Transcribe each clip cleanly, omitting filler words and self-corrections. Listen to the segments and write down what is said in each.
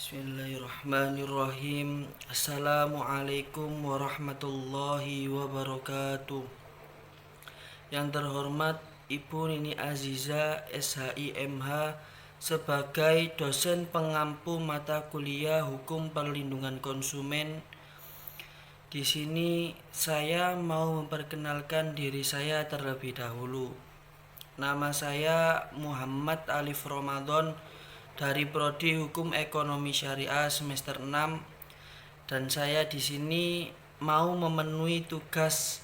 Bismillahirrahmanirrahim. Assalamualaikum warahmatullahi wabarakatuh. Yang terhormat Ibu Nini Aziza SHIMH sebagai dosen pengampu mata kuliah Hukum Perlindungan Konsumen. Di sini saya mau memperkenalkan diri saya terlebih dahulu. Nama saya Muhammad Alif Ramadan dari Prodi Hukum Ekonomi Syariah semester 6, dan saya di sini mau memenuhi tugas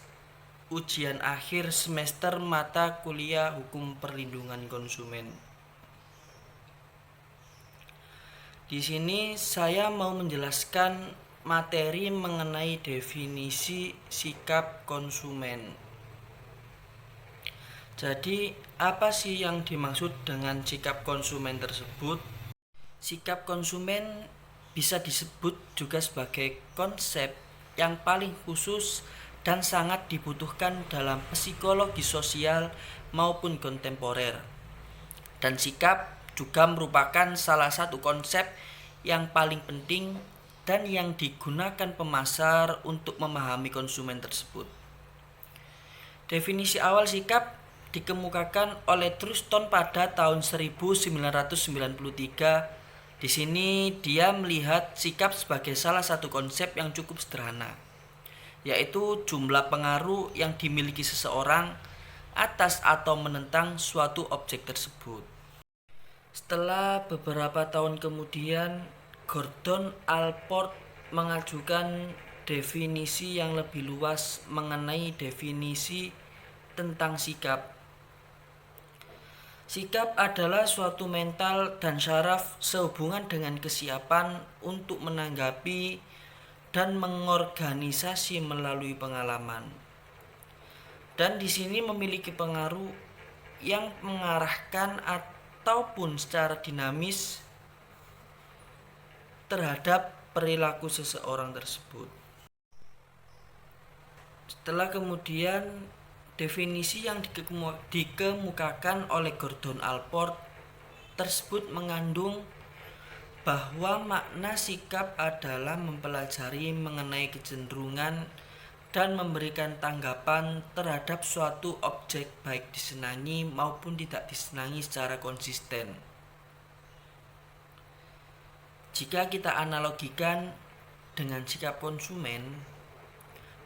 ujian akhir semester mata kuliah Hukum Perlindungan Konsumen. Di sini saya mau menjelaskan materi mengenai definisi sikap konsumen. Jadi, apa sih yang dimaksud dengan sikap konsumen tersebut? Sikap konsumen bisa disebut juga sebagai konsep yang paling khusus dan sangat dibutuhkan dalam psikologi sosial maupun kontemporer. Dan sikap juga merupakan salah satu konsep yang paling penting dan yang digunakan pemasar untuk memahami konsumen tersebut. Definisi awal sikap dikemukakan oleh Truston pada tahun 1993. Di sini dia melihat sikap sebagai salah satu konsep yang cukup sederhana, yaitu jumlah pengaruh yang dimiliki seseorang atas atau menentang suatu objek tersebut. Setelah beberapa tahun kemudian, Gordon Allport mengajukan definisi yang lebih luas mengenai definisi tentang sikap. Sikap adalah suatu mental dan syaraf sehubungan dengan kesiapan untuk menanggapi dan mengorganisasi melalui pengalaman. Dan di sini memiliki pengaruh yang mengarahkan ataupun secara dinamis terhadap perilaku seseorang tersebut. Setelah kemudian definisi yang dikemukakan oleh Gordon Allport tersebut mengandung bahwa makna sikap adalah mempelajari mengenai kecenderungan dan memberikan tanggapan terhadap suatu objek baik disenangi maupun tidak disenangi secara konsisten. Jika kita analogikan dengan sikap konsumen,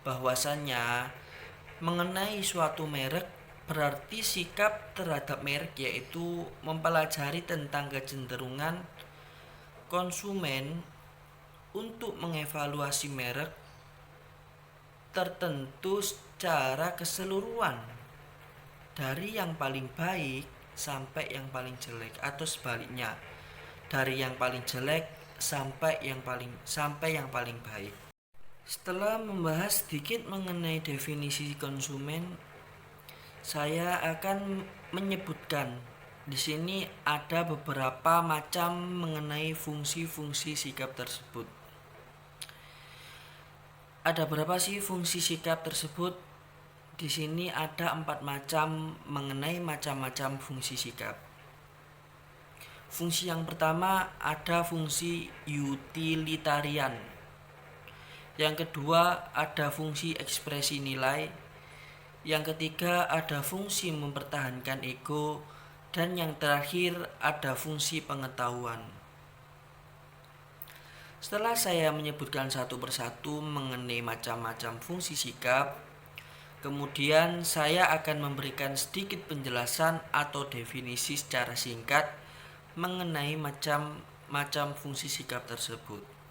bahwasannya mengenai suatu merek berarti sikap terhadap merek yaitu mempelajari tentang kecenderungan konsumen untuk mengevaluasi merek tertentu secara keseluruhan, dari yang paling baik sampai yang paling jelek, atau sebaliknya, dari yang paling jelek sampai yang paling baik. Setelah membahas sedikit mengenai definisi konsumen, saya akan menyebutkan di sini ada beberapa macam mengenai fungsi-fungsi sikap tersebut. Ada berapa sih fungsi sikap tersebut? Di sini ada 4 macam mengenai macam-macam fungsi sikap. Fungsi yang pertama ada fungsi utilitarian. Yang kedua ada fungsi ekspresi nilai. Yang ketiga ada fungsi mempertahankan ego. Dan yang terakhir ada fungsi pengetahuan. Setelah saya menyebutkan satu persatu mengenai macam-macam fungsi sikap, kemudian saya akan memberikan sedikit penjelasan atau definisi secara singkat mengenai macam-macam fungsi sikap tersebut.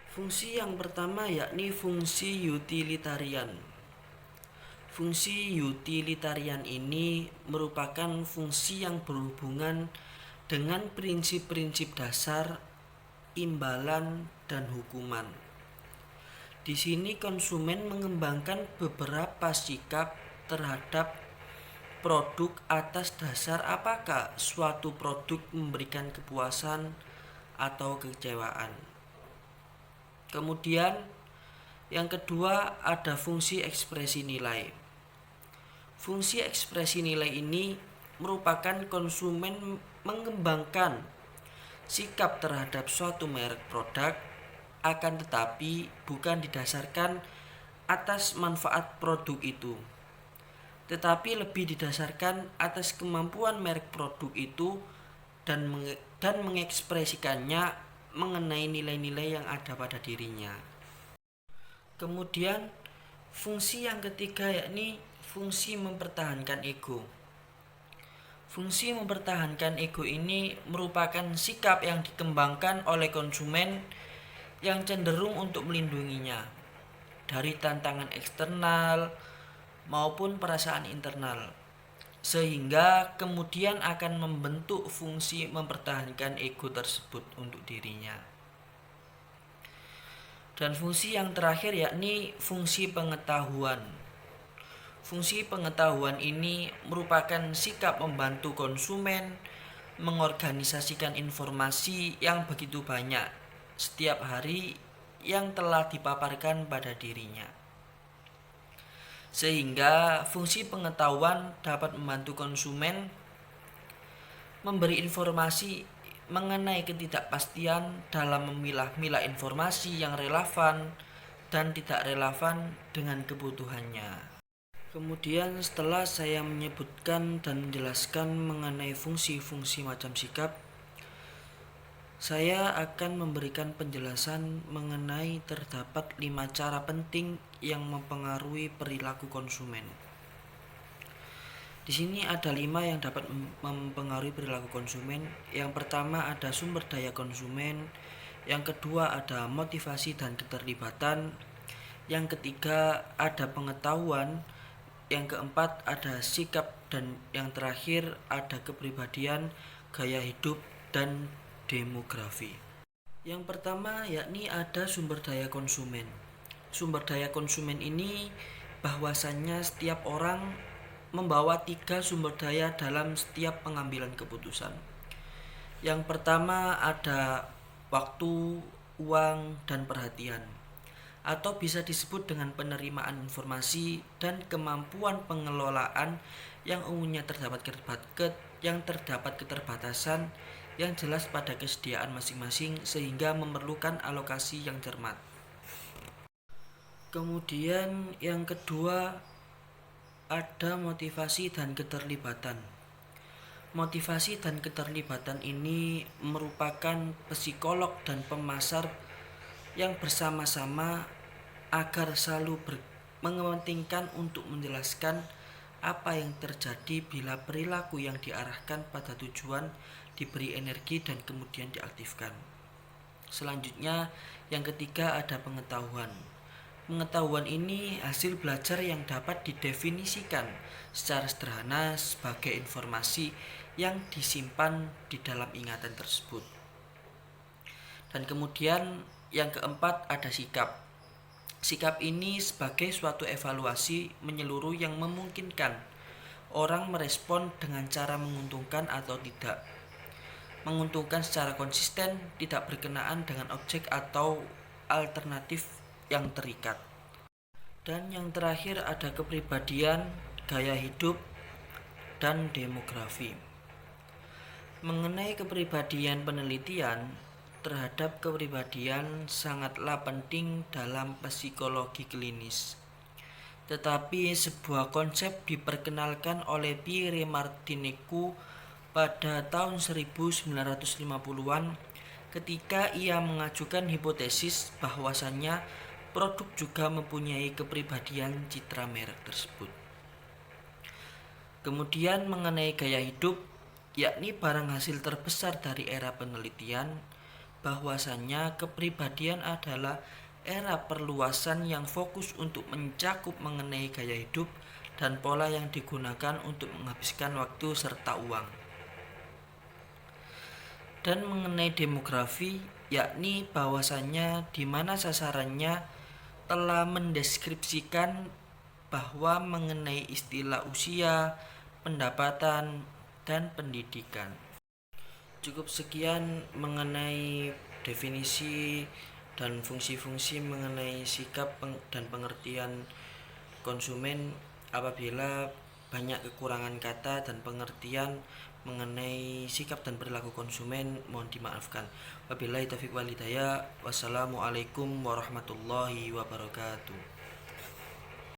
Fungsi yang pertama yakni fungsi utilitarian. Fungsi utilitarian ini merupakan fungsi yang berhubungan dengan prinsip-prinsip dasar, imbalan, dan hukuman. Di sini konsumen mengembangkan beberapa sikap terhadap produk atas dasar apakah suatu produk memberikan kepuasan atau kekecewaan. Kemudian yang kedua ada fungsi ekspresi nilai. Fungsi ekspresi nilai ini merupakan konsumen mengembangkan sikap terhadap suatu merek produk, akan tetapi bukan didasarkan atas manfaat produk itu, tetapi lebih didasarkan atas kemampuan merek produk itu dan mengekspresikannya mengenai nilai-nilai yang ada pada dirinya. Kemudian fungsi yang ketiga yakni fungsi mempertahankan ego. Fungsi mempertahankan ego ini merupakan sikap yang dikembangkan oleh konsumen yang cenderung untuk melindunginya dari tantangan eksternal maupun perasaan internal, sehingga kemudian akan membentuk fungsi mempertahankan ego tersebut untuk dirinya. Dan fungsi yang terakhir yakni fungsi pengetahuan. Fungsi pengetahuan ini merupakan sikap membantu konsumen mengorganisasikan informasi yang begitu banyak setiap hari yang telah dipaparkan pada dirinya. Sehingga fungsi pengetahuan dapat membantu konsumen memberi informasi mengenai ketidakpastian dalam memilah-milah informasi yang relevan dan tidak relevan dengan kebutuhannya. Kemudian setelah saya menyebutkan dan menjelaskan mengenai fungsi-fungsi macam sikap, saya akan memberikan penjelasan mengenai terdapat 5 cara penting yang mempengaruhi perilaku konsumen. Di sini ada 5 yang dapat mempengaruhi perilaku konsumen. Yang pertama ada sumber daya konsumen, yang kedua ada motivasi dan keterlibatan, yang ketiga ada pengetahuan, yang keempat ada sikap, dan yang terakhir ada kepribadian, gaya hidup, dan demografi. Yang pertama yakni ada sumber daya konsumen. Sumber daya konsumen ini bahwasannya setiap orang membawa 3 sumber daya dalam setiap pengambilan keputusan. Yang pertama ada waktu, uang, dan perhatian, atau bisa disebut dengan penerimaan informasi dan kemampuan pengelolaan yang umumnya terdapat keterbatasan yang jelas pada kesediaan masing-masing sehingga memerlukan alokasi yang cermat. Kemudian yang kedua ada motivasi dan keterlibatan. Motivasi dan keterlibatan ini merupakan psikolog dan pemasar yang bersama-sama agar selalu mementingkan untuk menjelaskan apa yang terjadi bila perilaku yang diarahkan pada tujuan diberi energi dan kemudian diaktifkan. Selanjutnya, yang ketiga ada pengetahuan. Pengetahuan ini hasil belajar yang dapat didefinisikan secara sederhana sebagai informasi yang disimpan di dalam ingatan tersebut. Dan kemudian yang keempat ada sikap. Sikap ini sebagai suatu evaluasi menyeluruh yang memungkinkan orang merespon dengan cara menguntungkan atau tidak. Menguntungkan secara konsisten, tidak berkenaan dengan objek atau alternatif yang terikat. Dan yang terakhir ada kepribadian, gaya hidup, dan demografi. Mengenai kepribadian, penelitian terhadap kepribadian sangatlah penting dalam psikologi klinis. Tetapi sebuah konsep diperkenalkan oleh Pierre Martineau pada tahun 1950-an ketika ia mengajukan hipotesis bahwasannya produk juga mempunyai kepribadian citra merek tersebut. Kemudian mengenai gaya hidup, yakni barang hasil terbesar dari era penelitian, bahwasannya kepribadian adalah era perluasan yang fokus untuk mencakup mengenai gaya hidup dan pola yang digunakan untuk menghabiskan waktu serta uang. Dan mengenai demografi, yakni bahwasannya di mana sasarannya telah mendeskripsikan bahwa mengenai istilah usia, pendapatan, dan pendidikan. Cukup sekian mengenai definisi dan fungsi-fungsi mengenai sikap dan pengertian konsumen. Apabila banyak kekurangan kata dan pengertian, mengenai sikap dan perilaku konsumen mohon dimaafkan. Wabillahi taufiq wal hidayah. Wassalamualaikum warahmatullahi wabarakatuh.